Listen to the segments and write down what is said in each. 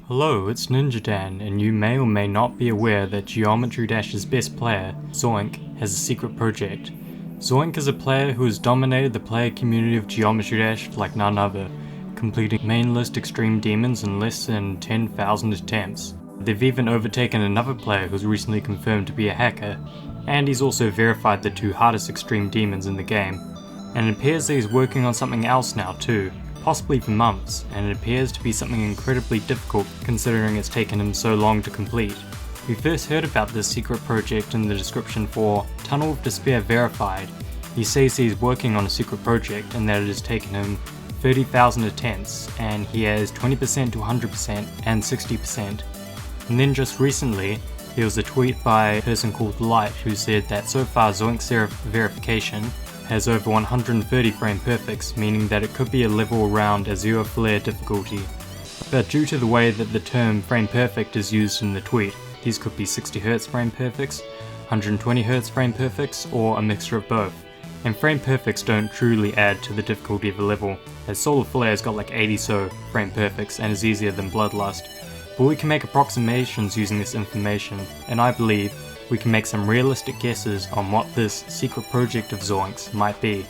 Hello, it's Ninja Dan, and you may or may not be aware that Geometry Dash's best player, Zoink, has a secret project. Zoink is a player who has dominated the player community of Geometry Dash like none other, completing main list extreme demons in less than 10,000 attempts. They've even overtaken another player who's recently confirmed to be a hacker, and he's also verified the two hardest extreme demons in the game. And it appears that he's working on something else now too, possibly for months, and it appears to be something incredibly difficult considering it's taken him so long to complete. We first heard about this secret project in the description for Tunnel of Despair Verified. He says he's working on a secret project and that it has taken him 30,000 attempts, and he has 20% to 100% and 60%. And then just recently, there was a tweet by a person called Light who said that so far Zoink's verification has over 130 frame perfects, meaning that it could be a level around a 0 flare difficulty. But due to the way that the term frame perfect is used in the tweet, these could be 60Hz frame perfects, 120Hz frame perfects, or a mixture of both. And frame perfects don't truly add to the difficulty of a level, as Solar Flare's got like 80 so frame perfects and is easier than Bloodlust. But we can make approximations using this information, and I believe we can make some realistic guesses on what this secret project of Zoink's might be.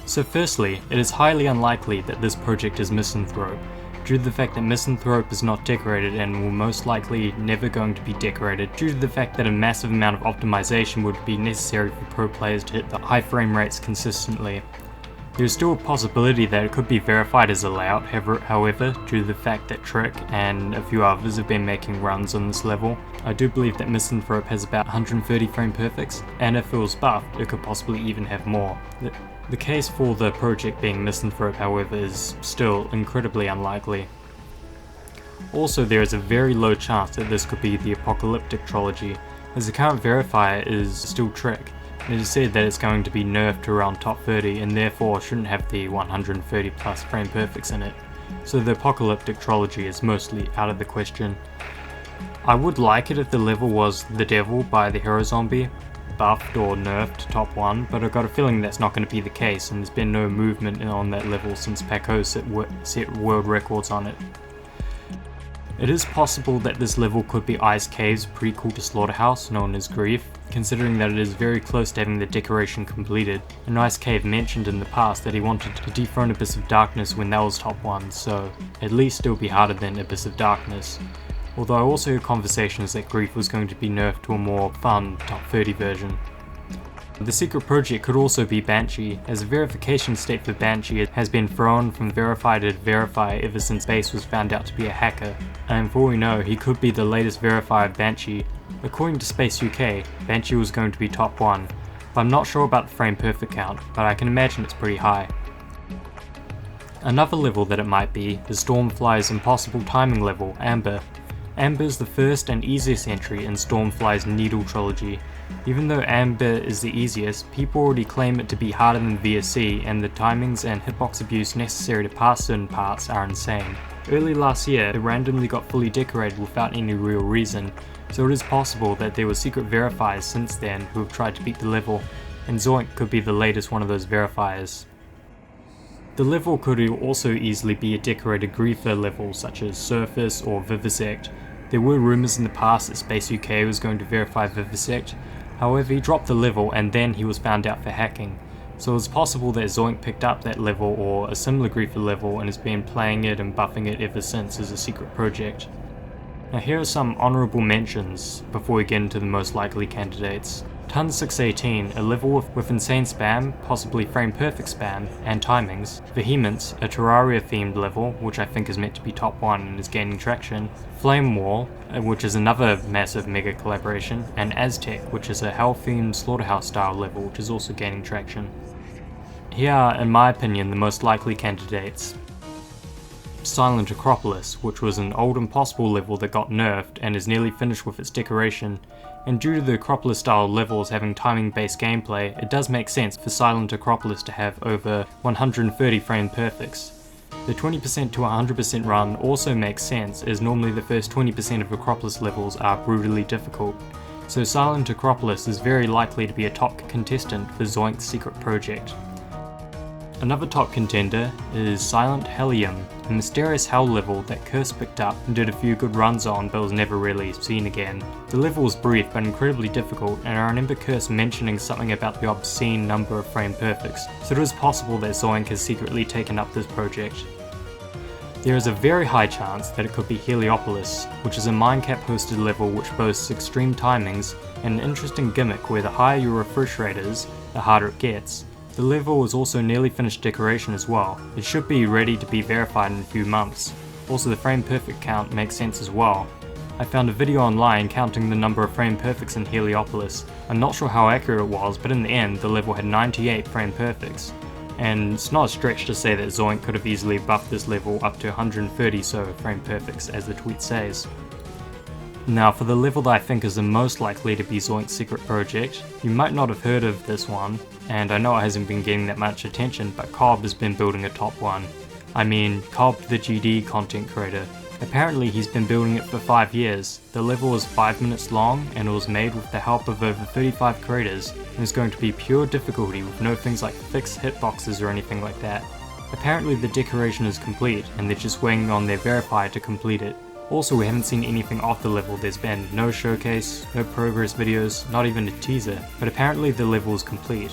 So firstly, it is highly unlikely that this project is Misanthrope, due to the fact that Misanthrope is not decorated and will most likely never going to be decorated due to the fact that a massive amount of optimization would be necessary for pro players to hit the high frame rates consistently. There is still a possibility that it could be verified as a layout, however, due to the fact that Trick and a few others have been making runs on this level. I do believe that Misanthrope has about 130 frame perfects, and if it was buffed, it could possibly even have more. The case for the project being Misanthrope, however, is still incredibly unlikely. Also, there is a very low chance that this could be the Apocalyptic Trilogy, as the current verifier is still Trick. It is said that it's going to be nerfed to around top 30 and therefore shouldn't have the 130 plus frame perfects in it, so the Apocalyptic Trilogy is mostly out of the question. I would like it if the level was The Devil by the Hero Zombie, buffed or nerfed to top 1, but I've got a feeling that's not going to be the case, and there's been no movement on that level since Paco set world records on it. It is possible that this level could be Ice Cave's prequel to Slaughterhouse, known as Grief, considering that it is very close to having the decoration completed, and Ice Cave mentioned in the past that he wanted to dethrone Abyss of Darkness when that was top 1, so at least it'll be harder than Abyss of Darkness. Although I also heard conversations that Grief was going to be nerfed to a more fun top 30 version. The secret project could also be Banshee, as a verification state for Banshee has been thrown from verified to verify ever since Base was found out to be a hacker, and for all we know, he could be the latest verifier of Banshee. According to Space UK, Banshee was going to be top 1, but I'm not sure about the frame perfect count, but I can imagine it's pretty high. Another level that it might be is Stormfly's impossible timing level, Amber. Amber is the first and easiest entry in Stormfly's Needle trilogy. Even though Amber is the easiest, people already claim it to be harder than VSC, and the timings and hitbox abuse necessary to pass certain parts are insane. Early last year, it randomly got fully decorated without any real reason, so it is possible that there were secret verifiers since then who have tried to beat the level, and Zoink could be the latest one of those verifiers. The level could also easily be a decorated griefer level such as Surface or Vivisect. There were rumours in the past that Space UK was going to verify Vivisect, however he dropped the level and then he was found out for hacking. So it's possible that Zoink picked up that level or a similar griefer level and has been playing it and buffing it ever since as a secret project. Now here are some honourable mentions before we get into the most likely candidates. Ton 618, a level with insane spam, possibly frame perfect spam, and timings. Vehemence, a Terraria themed level, which I think is meant to be top 1 and is gaining traction. Flame Wall, which is another massive mega collaboration, and Aztec, which is a hell themed Slaughterhouse style level, which is also gaining traction. Here are, in my opinion, the most likely candidates. Silent Acropolis, which was an old impossible level that got nerfed and is nearly finished with its decoration, and due to the Acropolis style levels having timing based gameplay, it does make sense for Silent Acropolis to have over 130 frame perfects. The 20% to 100% run also makes sense, as normally the first 20% of Acropolis levels are brutally difficult, so Silent Acropolis is very likely to be a top contestant for Zoink's secret project. Another top contender is Silent Helium, a mysterious hell level that Curse picked up and did a few good runs on but was never really seen again. The level was brief but incredibly difficult, and I remember Curse mentioning something about the obscene number of frame perfects, so it is possible that Zoink has secretly taken up this project. There is a very high chance that it could be Heliopolis, which is a Mindcap hosted level which boasts extreme timings and an interesting gimmick where the higher your refresh rate is, the harder it gets. The level is also nearly finished decoration as well. It should be ready to be verified in a few months. Also, the frame perfect count makes sense as well. I found a video online counting the number of frame perfects in Heliopolis. I'm not sure how accurate it was, but in the end the level had 98 frame perfects. And it's not a stretch to say that Zoink could have easily buffed this level up to 130 so frame perfects, as the tweet says. Now for the level that I think is the most likely to be Zoink's secret project, you might not have heard of this one, and I know it hasn't been getting that much attention, but Cobb has been building a top one. I mean, Cobb the GD content creator. Apparently he's been building it for 5 years. The level is 5 minutes long and it was made with the help of over 35 creators and is going to be pure difficulty with no things like fixed hitboxes or anything like that. Apparently the decoration is complete and they're just waiting on their verifier to complete it. Also, we haven't seen anything off the level. There's been no showcase, no progress videos, not even a teaser, but apparently the level is complete.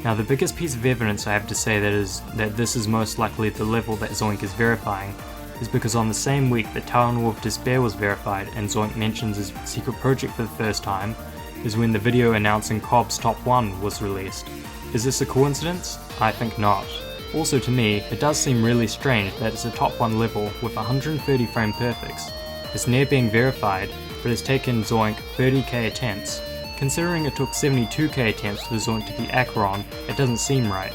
Now the biggest piece of evidence I have to say that this is most likely the level that Zoink is verifying is because on the same week that Town of Despair was verified and Zoink mentions his secret project for the first time is when the video announcing Cobb's top 1 was released. Is this a coincidence? I think not. Also to me, it does seem really strange that it's a top 1 level with 130 frame perfects. It's near being verified, but it's taken Zoink 30k attempts. Considering it took 72k attempts for Zoink to beat Acheron, it doesn't seem right.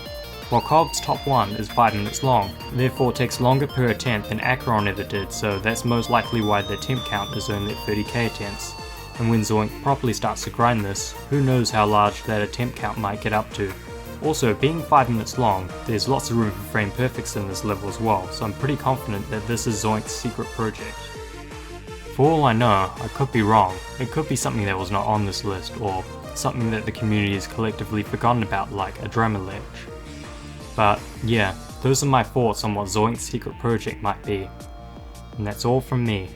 While Cobb's top 1 is 5 minutes long, therefore it takes longer per attempt than Acheron ever did, so that's most likely why the attempt count is only at 30k attempts. And when Zoink properly starts to grind this, who knows how large that attempt count might get up to. Also, being 5 minutes long, there's lots of room for frame perfects in this level as well, so I'm pretty confident that this is Zoink's secret project. For all I know, I could be wrong. It could be something that was not on this list, or something that the community has collectively forgotten about, like a drama ledge. But yeah, those are my thoughts on what Zoink's secret project might be. And that's all from me.